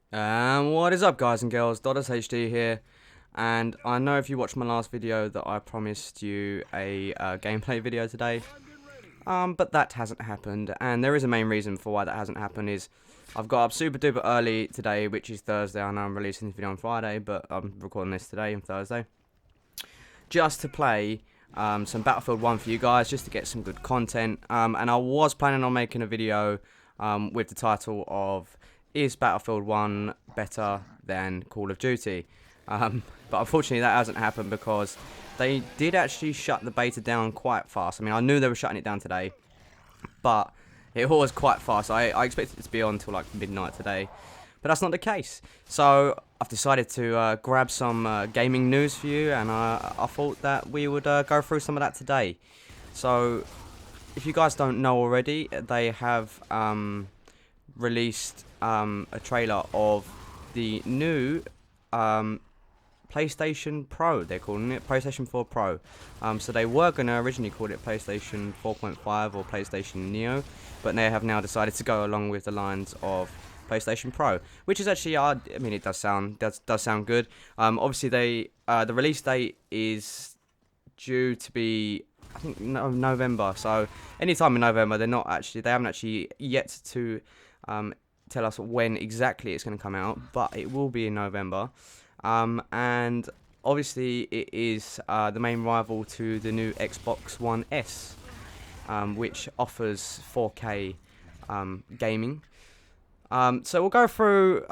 What is up, guys and girls? Dodderz HD here, and I know if you watched my last video that I promised you a gameplay video today, but that hasn't happened, and there is a main reason for why that hasn't happened. Is I've got up super duper early today, which is Thursday. I know I'm releasing this video on Friday, but I'm recording this today on Thursday, just to play some Battlefield 1 for you guys, just to get some good content, and I was planning on making a video with the title of "Is Battlefield 1 better than Call of Duty?" But unfortunately that hasn't happened because they did actually shut the beta down quite fast. I mean, I knew they were shutting it down today, but it was quite fast. I expected it to be on until like midnight today, but that's not the case. So I've decided to grab some gaming news for you, and I thought that we would go through some of that today. So if you guys don't know already, they have released a trailer of the new PlayStation Pro. They're calling it PlayStation 4 Pro. So they were going to originally call it PlayStation 4.5 or PlayStation Neo, but they have now decided to go along with the lines of PlayStation Pro, which is actually, I mean, it does sound good. Obviously, the release date is due to be, I think, November. So anytime in November. They haven't actually yet to tell us when exactly it's going to come out, but it will be in November. And obviously it is the main rival to the new Xbox One S, which offers 4K gaming. So we'll go through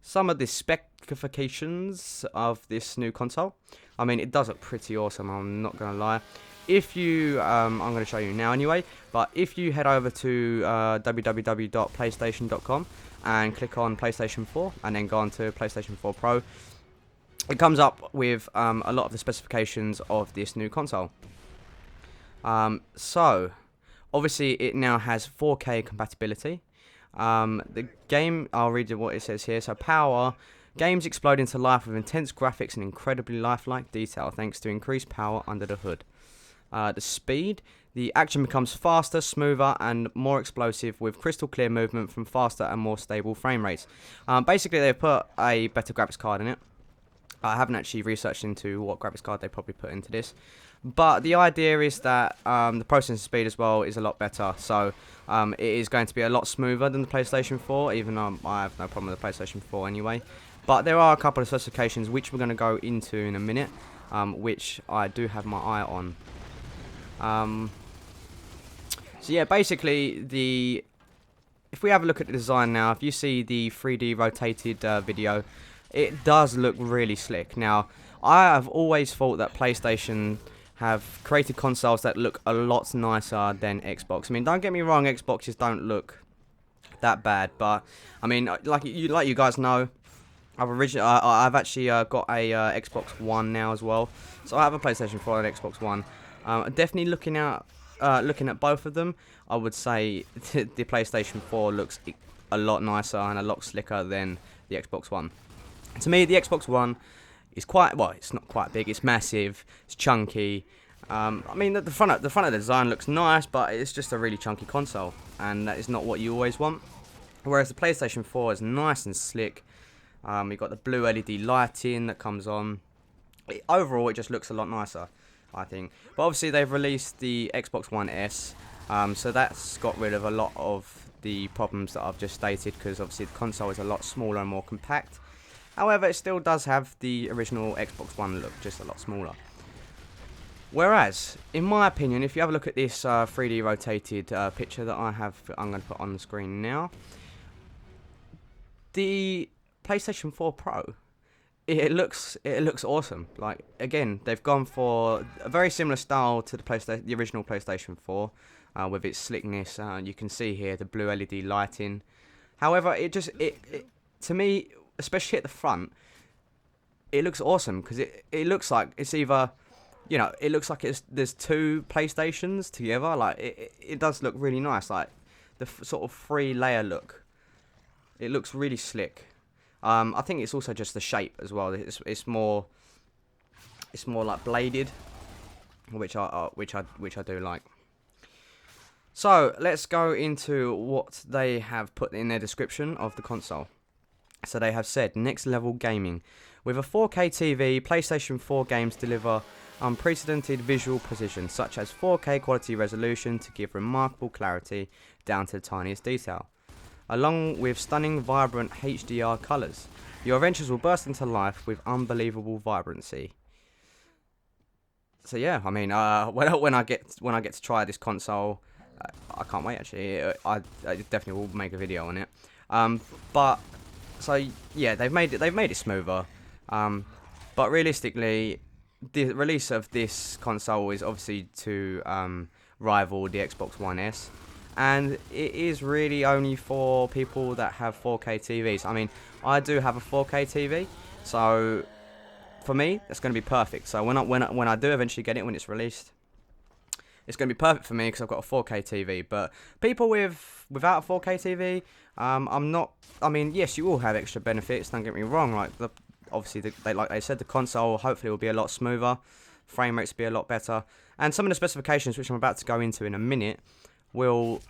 some of the specifications of this new console. I mean, it does look pretty awesome, I'm not going to lie. If you, I'm going to show you now anyway, but if you head over to www.playstation.com and click on PlayStation 4 and then go on to PlayStation 4 Pro, it comes up with a lot of the specifications of this new console. So, obviously it now has 4K compatibility. The game, I'll read you what it says here. So, power. Games explode into life with intense graphics and incredibly lifelike detail thanks to increased power under the hood. The speed. The action becomes faster, smoother, and more explosive with crystal clear movement from faster and more stable frame rates. Basically, they've put a better graphics card in it. I haven't actually researched into what graphics card they probably put into this, but the idea is that the processing speed as well is a lot better. So it is going to be a lot smoother than the PlayStation 4, even though I have no problem with the PlayStation 4 anyway. But there are a couple of specifications which we're going to go into in a minute, which I do have my eye on. So yeah, basically if we have a look at the design now, if you see the 3D rotated video, it does look really slick. Now, I have always thought that PlayStation have created consoles that look a lot nicer than Xbox. I mean, don't get me wrong, Xboxes don't look that bad, but I mean, like you guys know, I've actually got a Xbox One now as well, so I have a PlayStation 4 and Xbox One. Definitely looking at both of them, I would say the PlayStation 4 looks a lot nicer and a lot slicker than the Xbox One. To me, the Xbox One is quite, well, it's not quite big, it's massive, it's chunky. I mean, the front of the design looks nice, but it's just a really chunky console, and that is not what you always want. Whereas the PlayStation 4 is nice and slick. You've got the blue LED lighting that comes on. Overall, it just looks a lot nicer, I think. But obviously, they've released the Xbox One S, so that's got rid of a lot of the problems that I've just stated, because obviously the console is a lot smaller and more compact. However, it still does have the original Xbox One look, just a lot smaller. Whereas, in my opinion, if you have a look at this 3D rotated picture that I'm going to put on the screen now, the PlayStation 4 Pro, it looks awesome. Like, again, they've gone for a very similar style to the original PlayStation 4, with its slickness. You can see here the blue LED lighting. However, it to me, especially at the front, it looks awesome, because it looks like it's either, you know, it looks like there's two PlayStations together. Like, it does look really nice, like the sort of 3-layer look. It looks really slick. I think it's also just the shape as well. It's more like bladed, which I do like. So let's go into what they have put in their description of the console. So they have said, next level gaming. With a 4K TV, PlayStation 4 games deliver unprecedented visual precision, such as 4K quality resolution to give remarkable clarity down to the tiniest detail, along with stunning, vibrant HDR colours. Your adventures will burst into life with unbelievable vibrancy. So yeah, I mean, when I get to try this console, I can't wait. Actually, I definitely will make a video on it. But so yeah, they've made it smoother. But realistically, the release of this console is obviously to rival the Xbox One S, and it is really only for people that have 4K TVs. I mean, I do have a 4K TV, so for me, that's going to be perfect. So when I do eventually get it when it's released, it's going to be perfect for me because I've got a 4K TV. But people without a 4K TV, I'm not. I mean, yes, you will have extra benefits. Don't get me wrong. Like obviously, like they said, the console hopefully will be a lot smoother, frame rates will be a lot better, and some of the specifications, which I'm about to go into in a minute, will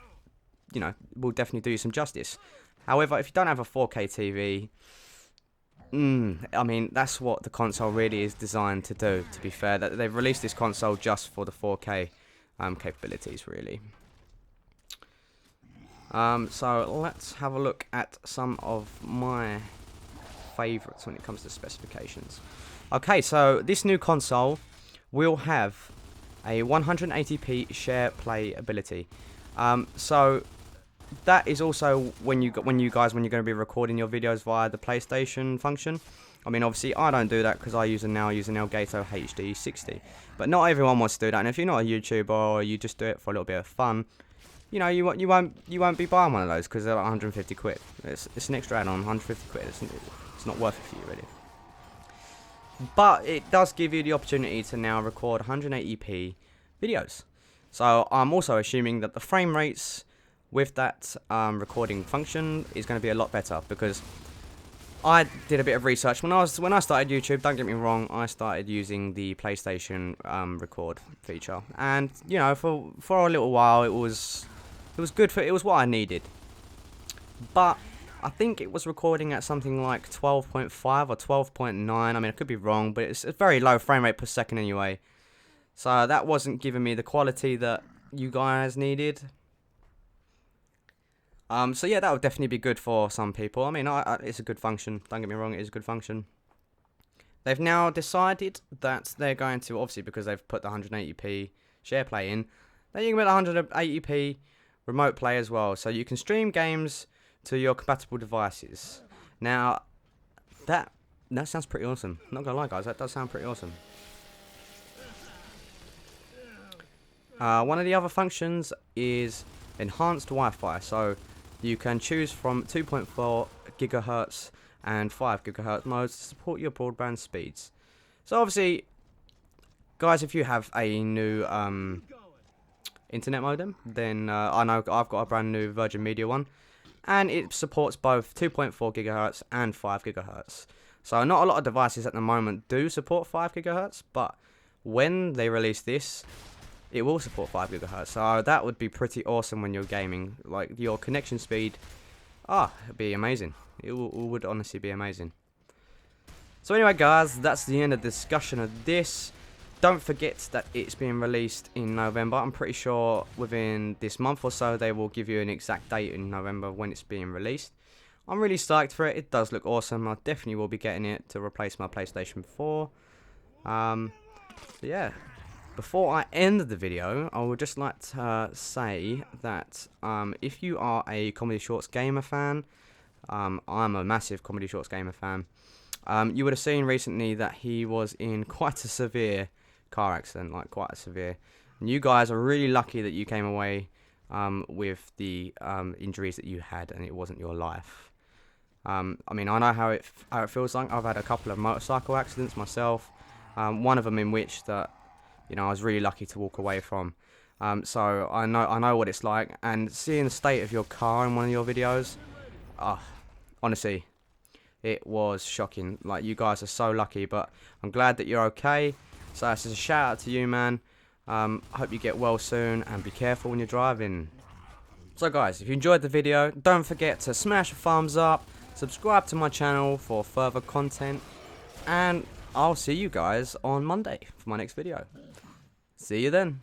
definitely do you some justice. However, if you don't have a 4K TV, I mean, that's what the console really is designed to do, to be fair. That they've released this console just for the 4K capabilities, really. So let's have a look at some of my favourites when it comes to specifications. Okay, so this new console will have a 180p share play ability. So that is also when you're going to be recording your videos via the PlayStation function. I mean, obviously I don't do that because I use an Elgato HD 60, but not everyone wants to do that. And if you're not a YouTuber or you just do it for a little bit of fun, you won't be buying one of those because they're like 150 quid. It's an extra add-on, 150 quid. It's not worth it for you, really. But it does give you the opportunity to now record 180p videos. So I'm also assuming that the frame rates with that recording function is going to be a lot better, because I did a bit of research when I started YouTube. Don't get me wrong, I started using the PlayStation record feature, and for a little while it was good it was what I needed. But I think it was recording at something like 12.5 or 12.9. I mean, I could be wrong, but it's a very low frame rate per second anyway. So that wasn't giving me the quality that you guys needed. So yeah, that would definitely be good for some people. I mean, it's a good function. Don't get me wrong, it is a good function. They've now decided that they're going to, obviously because they've put the 180p share play in, then you can put 180p remote play as well. So you can stream games to your compatible devices. Now, that sounds pretty awesome. Not gonna lie, guys, that does sound pretty awesome. One of the other functions is enhanced Wi-Fi. So you can choose from 2.4 gigahertz and 5 gigahertz modes to support your broadband speeds. So obviously, guys, if you have a new internet modem, then I know I've got a brand new Virgin Media one, and it supports both 2.4 gigahertz and 5 gigahertz. So not a lot of devices at the moment do support 5 gigahertz, but when they release this, it will support 5 gigahertz. So that would be pretty awesome when you're gaming. Like, your connection speed, it'd be amazing. It would honestly be amazing. So anyway, guys, that's the end of the discussion of this. Don't forget that it's being released in November. I'm pretty sure within this month or so they will give you an exact date in November when it's being released. I'm really psyched for it. It does look awesome. I definitely will be getting it to replace my PlayStation 4. So yeah. Before I end the video, I would just like to say that if you are a Comedy Shorts Gamer fan, I'm a massive Comedy Shorts Gamer fan, you would have seen recently that he was in quite a severe car accident, like quite a severe. And you guys are really lucky that you came away with the injuries that you had and it wasn't your life. I mean, I know how it feels like. I've had a couple of motorcycle accidents myself, one of them in which that I was really lucky to walk away from. So I know what it's like, and seeing the state of your car in one of your videos, honestly, it was shocking. Like, you guys are so lucky, but I'm glad that you're okay. So this is a shout out to you, man. I hope you get well soon, and be careful when you're driving. So guys, if you enjoyed the video, don't forget to smash a thumbs up, subscribe to my channel for further content, and I'll see you guys on Monday for my next video. See you then.